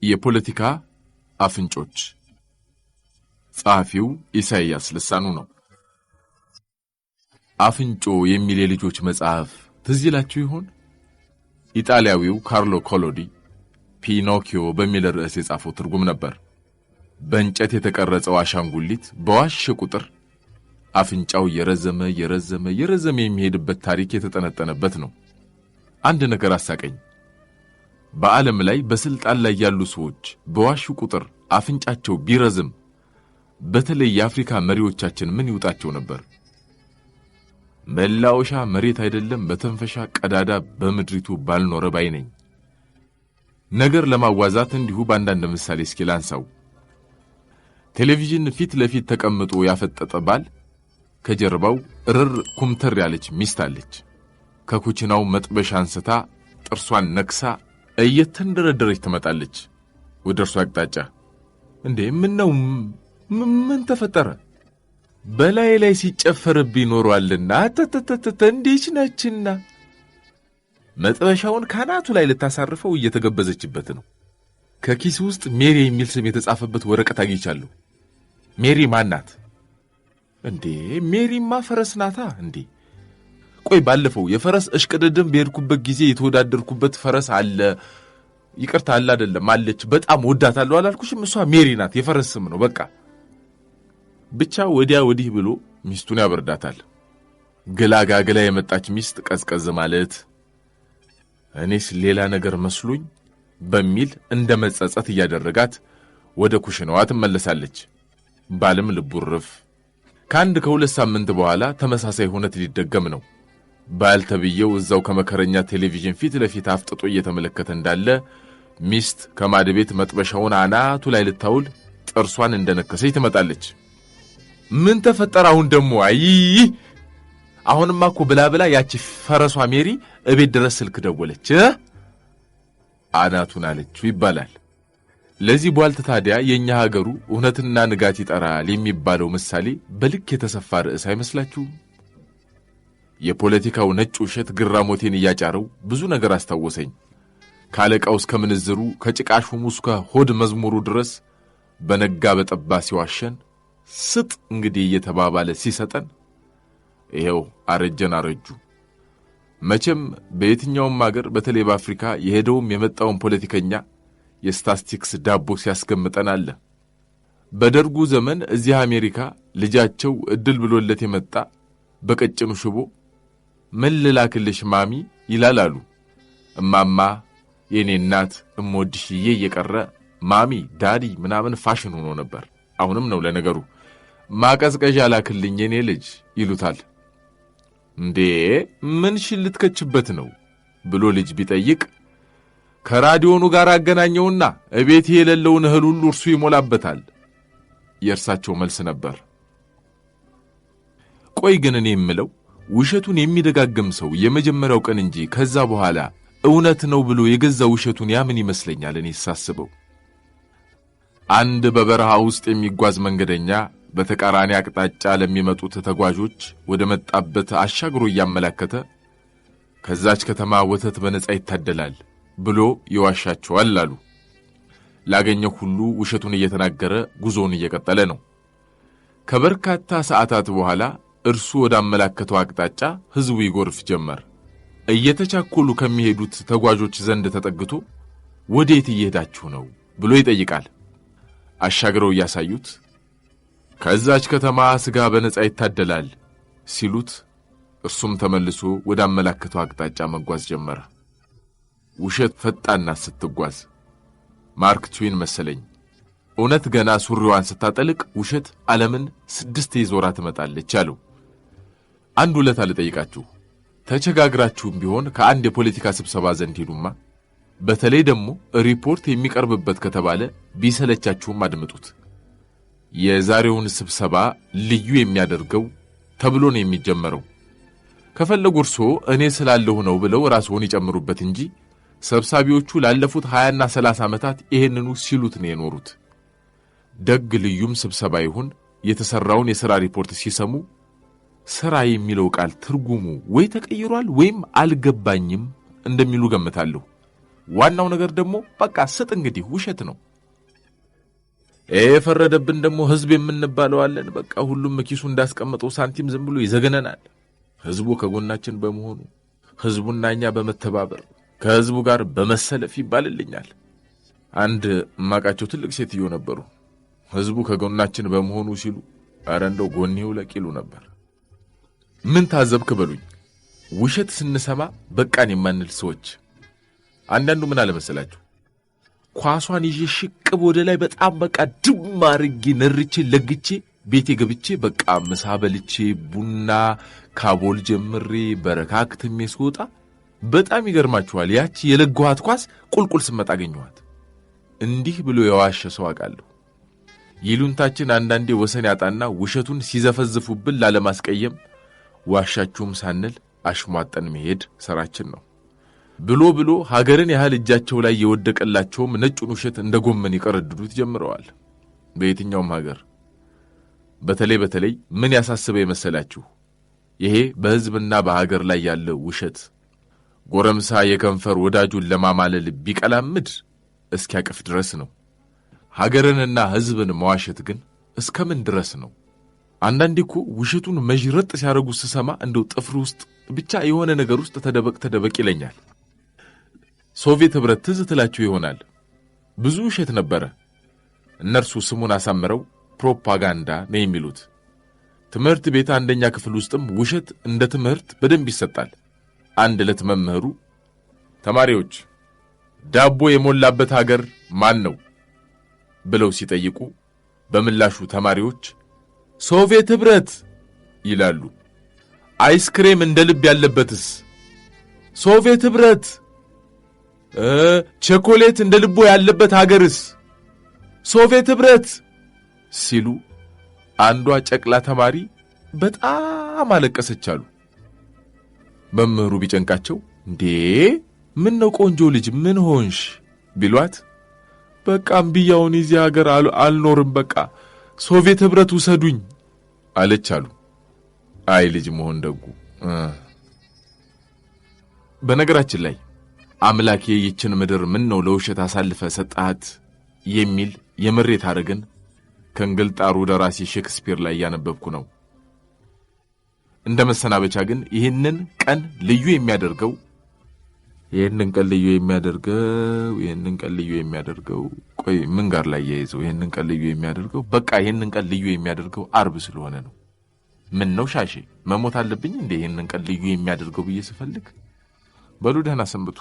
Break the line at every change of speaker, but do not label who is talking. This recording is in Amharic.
የፖለቲካ አፍንጮች ጸሐፊው ኢሳይያስ ልሳኑ ነው። አፍንጮ የሚል የልጆች መጽሐፍ ትዝ ይላችሁ ይሆን? ኢጣሊያዊው ካርሎ ኮሎዲ ፒኖኪዮ በሚል ርዕስ የጻፈው ትርጉም ነበር። በእንጨት የተቀረጸው አሻንጉሊት በዋሸ ቁጥር አፍንጫው የረዘመ የሚሄድበት ታሪክ የተጠነጠነበት ነው። አንድ ነገር አሳቀኝ። በዓለም ላይ በስልጣን ላይ ያሉ ሰዎች በዋሹ ቁጥር አፍንጫቸው ቢረዝም በተለይ የአፍሪካ መሪዎቻችን ምን ይውጣቸው ነበር? መላወሻ መሬት አይደለም በተንፈሻ ቀዳዳ በምድሪቱ ባልኖረ ባይ ነኝ። ነገር ለማዋዛት እንዲሁ በአንዳንድ ምሳሌ እስኪ ላንሳው። ቴሌቪዥን ፊት ለፊት ተቀምጦ ያፈጠጠ ባል ከጀርባው እርር ኩምተር ያለች ሚስት አለች። ከኩችናው መጥበሻ አንስታ ጥርሷን ነክሳ እየተንደረደረች ትመጣለች ወደ እርሱ አቅጣጫ። እንዴ ምን ተፈጠረ? በላይ ላይ ሲጨፈርብኝ ኖሯልና እንዴች ነችና መጥበሻውን ካናቱ ላይ ልታሳርፈው እየተገበዘችበት ነው። ከኪስ ውስጥ ሜሪ የሚል ስም የተጻፈበት ወረቀት አግኝቻለሁ። ሜሪ ማናት እንዴ? ሜሪማ ፈረስ ናታ እንዴ? ቆይ ባለፈው የፈረስ እሽቅድድም በሄድኩበት ጊዜ የተወዳደርኩበት ፈረስ አለ። ይቅርታ አለ አይደለም አለች። በጣም ወዳታለሁ አላልኩሽም? እሷ ሜሪ ናት፣ የፈረስ ስም ነው በቃ። ብቻ ወዲያ ወዲህ ብሎ ሚስቱን ያበርዳታል። ገላጋገላ የመጣች ሚስት ቀዝቀዝ ማለት እኔስ ሌላ ነገር መስሎኝ በሚል እንደ መጸጸት እያደረጋት ወደ ኩሽናዋ ትመለሳለች። ባልም ልቡርፍ። ከሁለት ሳምንት በኋላ ተመሳሳይ ሁነት ሊደገም ነው። ባል ተብየው እዛው ከመከረኛ ቴሌቪዥን ፊት ለፊት አፍጥጦ እየተመለከተ እንዳለ ሚስት ከማድ ቤት መጥበሻውን አናቱ ላይ ልታውል ጥርሷን እንደነከሰች ትመጣለች። ምን ተፈጠረ አሁን ደግሞ? አይ አሁንማ እኮ ብላ ያቺ ፈረሷ ሜሪ እቤት ድረስ ስልክ ደወለች አናቱን አለችው ይባላል። ለዚህ ቧልት ታዲያ የኛ ሀገሩ እውነትና ንጋት ይጠራል የሚባለው ምሳሌ በልክ የተሰፋ ርዕስ አይመስላችሁም? የፖለቲካው ነጭ ውሸት ግራሞቴን እያጫረው ብዙ ነገር አስታወሰኝ። ካለቃው እስከ ምንዝሩ ከጭቃሹሙ እስከ ሆድ መዝሙሩ ድረስ በነጋ በጠባ ሲዋሸን ስጥ እንግዲህ እየተባባለ ሲሰጠን ይሄው አረጁ። መቼም በየትኛውም ሀገር በተለይ በአፍሪካ የሄደውም የመጣውን ፖለቲከኛ የስታስቲክስ ዳቦ ሲያስገምጠን አለ። በደርጉ ዘመን እዚህ አሜሪካ ልጃቸው እድል ብሎለት የመጣ በቀጭኑ ሽቦ ምን ልላክልሽ ማሚ ይላላሉ። እማማ የኔ እናት እሞድሽዬ እየቀረ ማሚ ዳዲ ምናምን ፋሽን ሆኖ ነበር። አሁንም ነው ለነገሩ። ማቀዝቀዣ ላክልኝ የኔ ልጅ ይሉታል። እንዴ ምን ልትከችበት ነው ብሎ ልጅ ቢጠይቅ ከራዲዮኑ ጋር አገናኘውና እቤት የሌለውን እህል ሁሉ እርሱ ይሞላበታል የእርሳቸው መልስ ነበር። ቆይ ግን እኔ የምለው ውሸቱን የሚደጋግም ሰው የመጀመሪያው ቀን እንጂ ከዛ በኋላ እውነት ነው ብሎ የገዛ ውሸቱን ያምን ይመስለኛል። እኔ ሳስበው አንድ በበረሃ ውስጥ የሚጓዝ መንገደኛ በተቃራኒ አቅጣጫ ለሚመጡት ተጓዦች ወደ መጣበት አሻግሮ እያመለከተ ከዛች ከተማ ወተት በነጻ ይታደላል ብሎ ይዋሻቸዋል አሉ። ላገኘው ሁሉ ውሸቱን እየተናገረ ጉዞውን እየቀጠለ ነው። ከበርካታ ሰዓታት በኋላ እርሱ ወደ አመለከተው አቅጣጫ ህዝቡ ይጎርፍ ጀመር። እየተቻኮሉ ከሚሄዱት ተጓዦች ዘንድ ተጠግቶ ወዴት እየሄዳችሁ ነው ብሎ ይጠይቃል። አሻግረው እያሳዩት ከዛች ከተማ ስጋ በነጻ ይታደላል ሲሉት እርሱም ተመልሶ ወደ አመለከተው አቅጣጫ መጓዝ ጀመረ። ውሸት ፈጣንና ስትጓዝ ማርክ ትዊን መሰለኝ። እውነት ገና ሱሪዋን ስታጠልቅ ውሸት ዓለምን 6 ይዞራ ትመጣለች አለው። አንድ ውለታ ልጠይቃችሁ። ተቸጋግራችሁም ቢሆን ከአንድ የፖለቲካ ስብሰባ ዘንድ ሄዱማ። በተለይ ደግሞ ሪፖርት የሚቀርብበት ከተባለ ቢሰለቻችሁም አድምጡት። የዛሬውን ስብሰባ ልዩ የሚያደርገው ተብሎ ነው የሚጀመረው። ከፈለጉ እርሶ እኔ ስላለሁ ነው ብለው ራስዎን ይጨምሩበት እንጂ ሰብሳቢዎቹ ላለፉት 20 እና 30 ዓመታት ይሄንኑ ሲሉት ነው የኖሩት። ደግ ልዩም ስብሰባ ይሁን የተሰራውን የሥራ ሪፖርት ሲሰሙ ሥራ የሚለው ቃል ትርጉሙ ወይ ተቀይሯል ወይም አልገባኝም እንደሚሉ ገምታለሁ። ዋናው ነገር ደግሞ በቃ ስጥ እንግዲህ ውሸት ነው። የፈረደብን ደግሞ ህዝብ የምንባለው አለን። በቃ ሁሉም ኪሱ እንዳስቀመጠው ሳንቲም ዝም ብሎ ይዘገነናል። ህዝቡ ከጎናችን በመሆኑ ህዝቡና እኛ በመተባበር ከህዝቡ ጋር በመሰለፍ ይባልልኛል። አንድ ማቃቸው ትልቅ ሴትዮ ነበሩ። ህዝቡ ከጎናችን በመሆኑ ሲሉ ኧረ እንደው ጎኔው ለቂሉ ነበር። ምን ታዘብክ በሉኝ። ውሸት ስንሰማ በቃን የማንል ሰዎች አንዳንዱ ምን አለ መሰላችሁ፣ ኳሷን ይዤ ሽቅብ ወደ ላይ በጣም በቃ ድም አድርጌ ነርቼ ለግቼ ቤቴ ገብቼ በቃ ምሳ በልቼ ቡና ካቦል ጀምሬ በረካክትሜ ስወጣ በጣም ይገርማችኋል ያቺ የለጓት ኳስ ቁልቁል ስመጣ አገኘኋት። እንዲህ ብሎ የዋሸ ሰው አውቃለሁ። ይሉንታችን አንዳንዴ ወሰን ያጣና ውሸቱን ሲዘፈዝፉብን ላለማስቀየም ዋሻችሁም ሳንል አሽሟጠን መሄድ ሰራችን ነው። ብሎ ሀገርን ያህል እጃቸው ላይ የወደቀላቸውም ነጩን ውሸት እንደ ጎመን ይቀረድዱት ጀምረዋል። በየትኛውም ሀገር በተለይ ምን ያሳስበ የመሰላችሁ ይሄ በህዝብና በሀገር ላይ ያለ ውሸት። ጎረምሳ የከንፈር ወዳጁን ለማማለል ቢቀላምድ እስኪያቅፍ ድረስ ነው። ሀገርንና ህዝብን መዋሸት ግን እስከምን ድረስ ነው? አንዳንዴ እኮ ውሸቱን መዥረጥ ሲያረጉ ስሰማ እንደው ጥፍር ውስጥ ብቻ የሆነ ነገር ውስጥ ተደበቅ ይለኛል። ሶቪየት ህብረት ትዝ ትላችሁ ይሆናል። ብዙ ውሸት ነበረ። እነርሱ ስሙን አሳምረው ፕሮፓጋንዳ ነው የሚሉት። ትምህርት ቤት አንደኛ ክፍል ውስጥም ውሸት እንደ ትምህርት በደንብ ይሰጣል። አንድ ዕለት መምህሩ ተማሪዎች ዳቦ የሞላበት ሀገር ማን ነው ብለው ሲጠይቁ በምላሹ ተማሪዎች ሶቪየት ህብረት ይላሉ። አይስክሬም እንደ ልብ ያለበትስ ሶቪየት ህብረት፣ ቸኮሌት እንደ ልቦ ያለበት ሀገርስ ሶቪየት ህብረት ሲሉ አንዷ ጨቅላ ተማሪ በጣም አለቀሰች አሉ። መምህሩ ቢጨንቃቸው እንዴ ምን ነው ቆንጆ ልጅ ምን ሆንሽ ቢሏት በቃ እምቢያውን እዚህ ሀገር አልኖርም በቃ ሶቪየት ህብረት ውሰዱኝ አለች አሉ። አይ ልጅ መሆን ደጉ። በነገራችን ላይ አምላኬ ይችን ምድር ምን ነው ለውሸት አሳልፈ ሰጣት የሚል የምሬት ሐረግን ከእንግልጣሩ ደራሲ ሼክስፒር ላይ ያነበብኩ ነው። እንደ መሰናበቻ ግን ይህንን ቀን ልዩ የሚያደርገው ይህንን ቀን ልዩ የሚያደርገው ቆይ ምን ጋር ላይ ያይዘው ይህንን ቀን ልዩ የሚያደርገው በቃ ይህንን ቀን ልዩ የሚያደርገው አርብ ስለሆነ ነው። ምን ነው ሻሼ መሞት አለብኝ እንዴ ይህንን ቀን ልዩ የሚያደርገው ብዬ ስፈልግ። በሉ ደህና ሰንብቱ።